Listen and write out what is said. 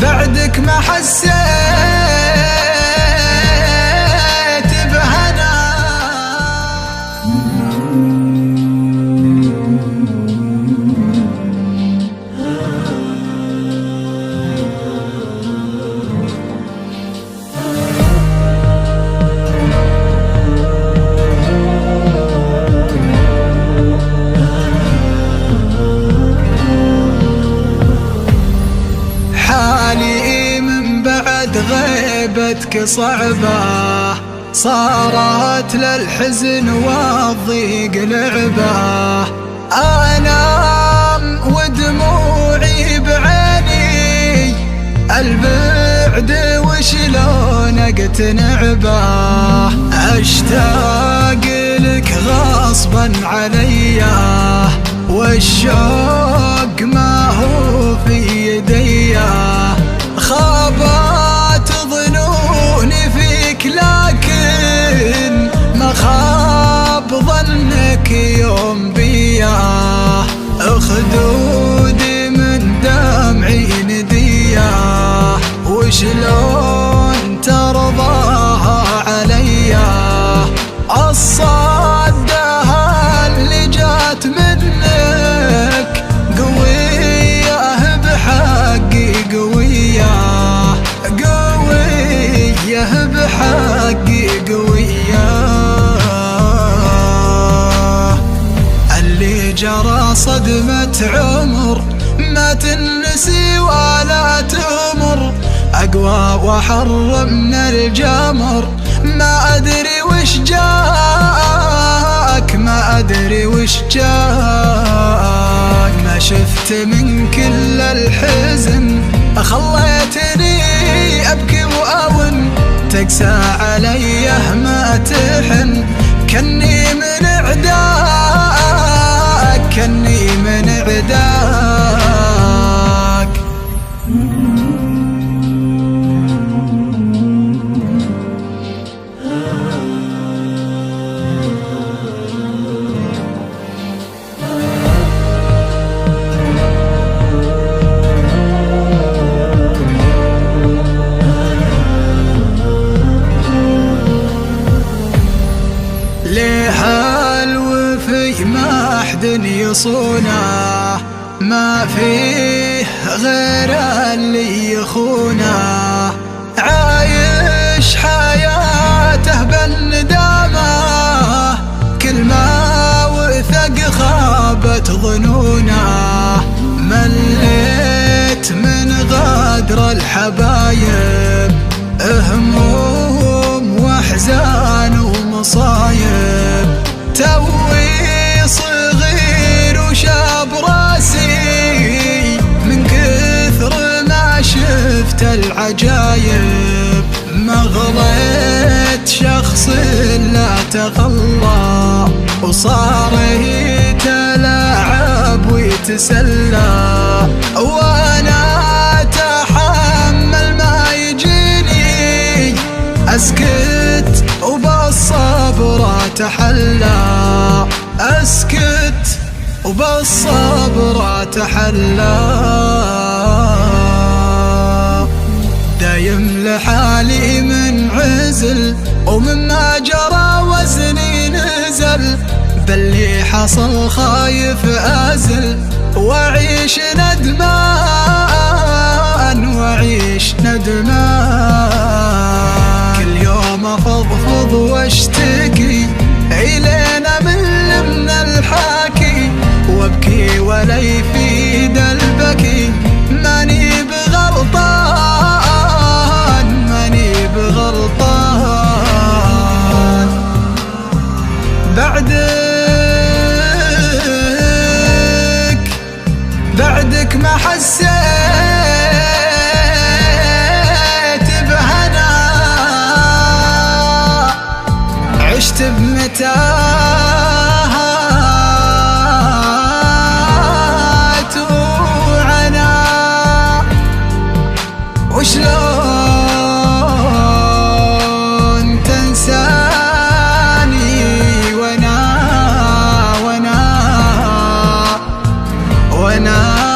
بعدك ما حسيت بهنا. حالي من بعد غيبتك صعبة، صارت للحزن والضيق لعبة. أنام ودموعي بعيني، البعد وشلون اقتنع به. اشتاق لك غصبا عليا، والشوق ما هو في يدي. خابت ظنوني فيك لكن ما خاب ظنك يوم بيا. خدودي من دمعي ندية، وشلون ترضاها عليا. الصدى اللي جات منك قوية بحقي، قوية قوية بحقي، قوية. اللي جرى صدمة عمر ما تنسي ولا تمر. أقوى وأحر من الجمر، ما أدري وش جاك، ما أدري وش جاك. ما شفت من كل الحزن خليتني أبكي وأون. تقسى علي ما تحن، كني من عداك، كني من عداك. ليه الوفي ما أحد يصونه، ما فيه غير اللي يخونه. عايش حياته بالندامة، كل ما وثق خابت ظنونه. مليت من غدر الحبايب، هموم واحزان ومصايب. توي صغير وشاب راسي، من كثر ما شفت العجايب. مغليت شخص لا تخلى، وصار يتلاعب ويتسلى. وانا اتحمل ما يجيني، اسكت وبالصبر اتحلى، اسكت وبالصبر اتحلى. دايم لحالي من عزل، ومما جرى وزني نزل. باللي حصل خايف ازل، واعيش ندمان، واعيش ندمان. كل يوم افضفض واشتكي، الينا من الحاكي. وابكي ولا يفيد البكي، ماني بغلطان، ماني بغلطان. بعدك ما حسيت بهنا. عشت بمتاهات وعنا، وشلون تنساني وانا وانا